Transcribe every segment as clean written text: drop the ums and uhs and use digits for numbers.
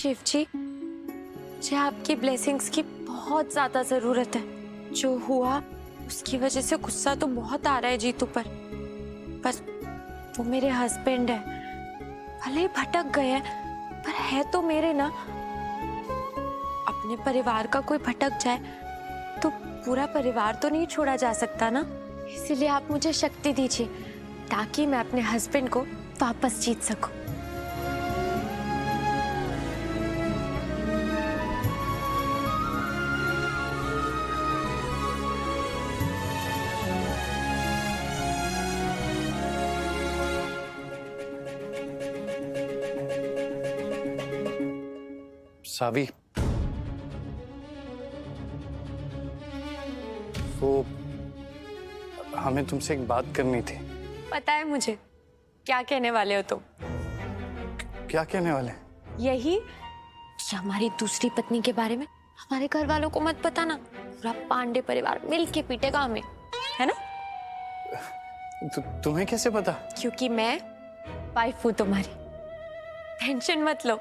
शिव जी, मुझे आपकी ब्लेसिंग्स की बहुत ज्यादा जरूरत है। जो हुआ उसकी वजह से गुस्सा तो बहुत आ रहा है जीतू पर वो मेरे हस्बैंड है। भले ही भटक गए हैं पर है तो मेरे ना। अपने परिवार का कोई भटक जाए तो पूरा परिवार तो नहीं छोड़ा जा सकता ना। इसीलिए आप मुझे शक्ति दीजिए ताकि मैं अपने हस्बैंड को वापस जीत सकूं। सावी, वो हमें तुमसे एक बात करनी थी। पता है मुझे क्या कहने वाले हो तुम। क्या कहने वाले? यही कि हमारी दूसरी पत्नी के बारे में हमारे घर वालों को मत बताना। पूरा पांडे परिवार मिल के पीटेगा हमें, है ना? तुम्हें कैसे पता? क्योंकि मैं वाइफ हूँ तुम्हारी। टेंशन मत लो,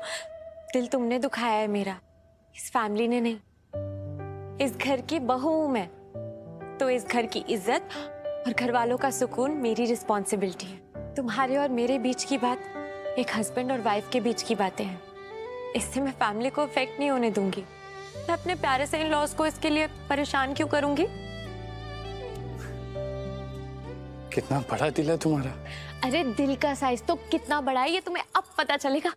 दिल तुमने दुखाया है मेरा, इस फैमिली ने नहीं। इस घर की बहू हूं मैं, तो इस घर की इज्जत और घर वालों का सुकून मेरी रिस्पॉन्सिबिलिटी है। तुम्हारे और मेरे बीच की बात एक हस्बैंड और वाइफ के बीच की बातें हैं। इससे मैं फैमिली को इफेक्ट नहीं होने दूंगी। मैं अपने प्यारे से इन लॉस को इसके लिए परेशान क्यों करूंगी? कितना बड़ा दिल है तुम्हारा। अरे दिल का साइज तो कितना बड़ा है ये तुम्हें अब पता चलेगा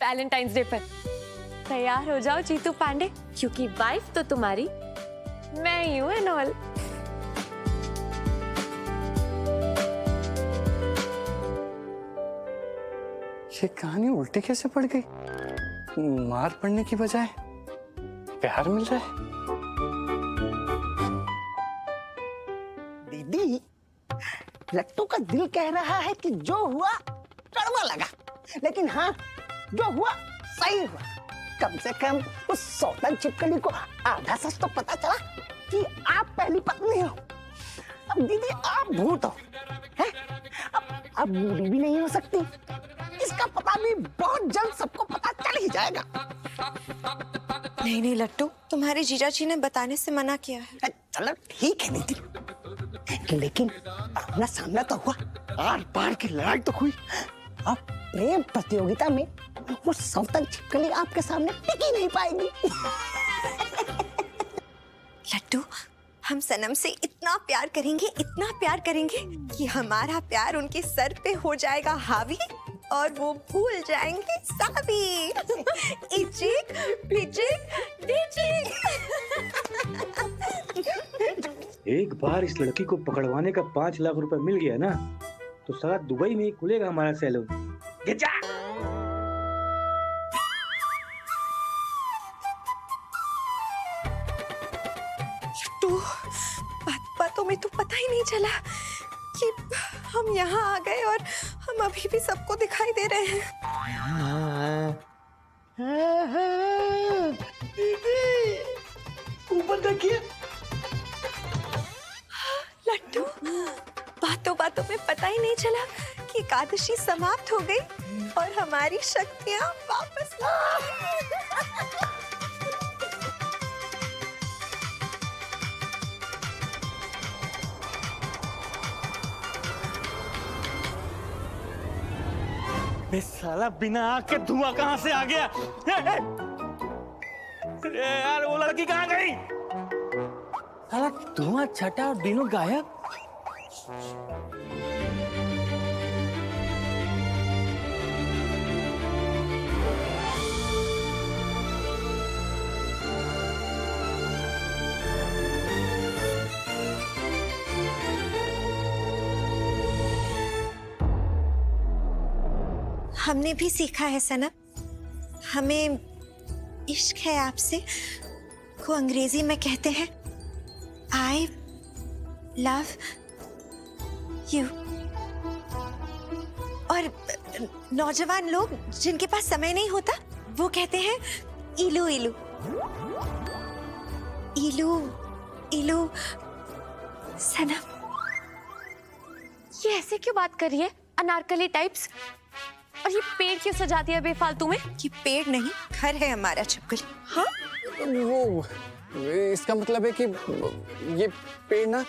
वैलेंटाइंस डे पर। तैयार हो जाओ जीतू पांडे, क्योंकि वाइफ तो तुम्हारी मैं ही हूं एंड ऑल। ये कहानी उल्टी कैसे पड़ गई? मार पड़ने की बजाय प्यार मिल रहा है। दीदी, लट्टू का दिल कह रहा है कि जो हुआ कड़वा लगा, लेकिन हाँ जो हुआ सही हुआ। कम से कम उस सौतन छिपकली को आधा सच तो पता चला कि आप पहली पत्नी हो। अब दीदी आप भूत हो, हैं? अब बूढ़ी भी नहीं हो सकती। इसका पता भी बहुत जल्द सबको पता चल ही जाएगा। नहीं नहीं लट्टू, तुम्हारे जीजा जी ने बताने से मना किया है। चलो ठीक है दीदी, लेकिन आमना सामना तो हुआ, आर पार की लड़ाई तो हुई। अब प्रेम प्रतियोगिता में वो सौतन छिपकली आपके सामने टिक ही नहीं पाएगी। लट्टू, हम सनम से इतना प्यार करेंगे, इतना प्यार करेंगे कि हमारा प्यार उनके सर पे हो जाएगा हावी और वो भूल जाएंगे सावी। इचिक, पिचिक, डिचिक। एक बार इस लड़की को पकड़वाने का 5 लाख रुपए मिल गया ना, तो सारा दुबई में ही खुलेगा हमारा सैलून। बातों में तो पता ही नहीं चला कि हम यहाँ आ गए और हम अभी भी सबको दिखाई दे रहे हैं। दीदी, ऊपर देखिए। लट्टू, बातों बातों में पता ही नहीं चला कि एकादशी समाप्त हो गई और हमारी शक्तियाँ वापस आ गई। साला बिना आग के धुआं कहां से आ गया? यार वो लड़की कहां गई? साला धुआं छटा और दिनों गायब। हमने भी सीखा है सनम, हमें इश्क है आपसे को अंग्रेजी में कहते हैं आई लव यू। और नौजवान लोग जिनके पास समय नहीं होता वो कहते हैं इलू इलू इलू इलू। सनम, ये ऐसे क्यों बात कर रही है अनारकली टाइप्स? और ये पेड़ क्यों सजा दिया बेफालतू में? ये पेड़ नहीं, घर है हमारा छिपकली। हाँ, वो इसका मतलब है कि ये पेड़ ना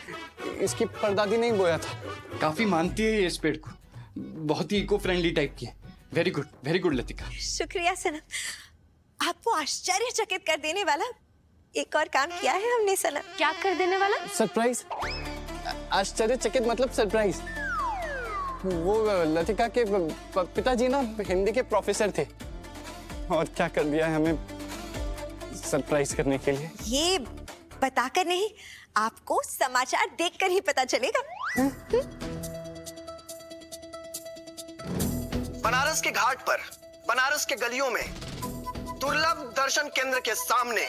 इसकी परदादी ने ही बोया था। काफी मानती है ये इस पेड़ को, बहुत ही इको फ्रेंडली टाइप की है। Very good Latika. शुक्रिया सनम। आपको आश्चर्यचकित कर देने वाला एक और काम किया है हमने सनम। क्या कर देने वाला? सरप्राइज। आश्चर्यचकित मतलब सरप्राइज। वो लतिका के पिताजी ना हिंदी के प्रोफेसर थे और क्या कर दिया है हमें सरप्राइज करने के लिए। ये बताकर नहीं, आपको समाचार देखकर ही पता चलेगा। बनारस के घाट पर, बनारस के गलियों में, दुर्लभ दर्शन केंद्र के सामने,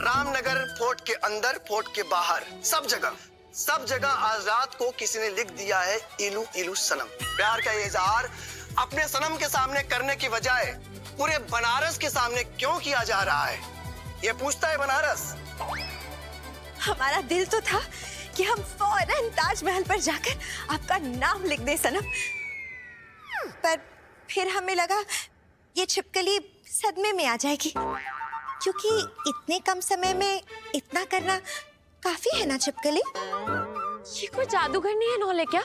रामनगर फोर्ट के अंदर, फोर्ट के बाहर, सब जगह आज रात को किसी ने लिख दिया है इलू इलू सनम। प्यार का ये इजहार अपने सनम के सामने करने की बजाय पूरे बनारस के सामने क्यों किया जा रहा है, ये पूछता है बनारस। हमारा दिल तो था कि हम फौरन ताजमहल पर जाकर आपका नाम लिख दें सनम, पर फिर हमें लगा ये छिपकली सदमे में आ जाएगी, क्योंकि इतने कम समय में इतना करना काफी है ना छिपकली। ये कोई जादूगर नहीं है नौले क्या?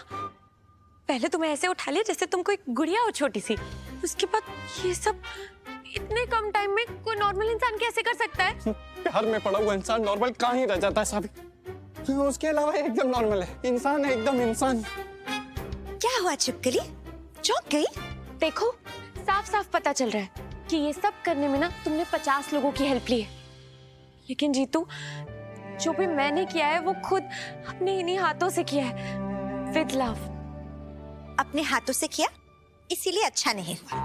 पहले तुम्हें ऐसे उठा लिया जैसे तुम कोई गुड़िया हो छोटी सी, उसके बाद ये सब इतने कम टाइम में कोई नॉर्मल इंसान कैसे कर सकता है? प्यार में पड़ा हुआ इंसान नॉर्मल कहाँ ही रह जाता है साबित। उसके अलावा एकदम नॉर्मल है, इंसान है, एकदम इंसान। क्या हुआ छिपकली, चौंक गई? देखो, साफ साफ पता चल रहा है कि ये सब करने में ना तुमने 50 लोगों की हेल्प ली है, लेकिन जीतू जो भी मैंने किया है वो खुद अपने इन्हीं हाथों से किया है, विद लव। अपने हाथों से किया, इसीलिए अच्छा नहीं हुआ।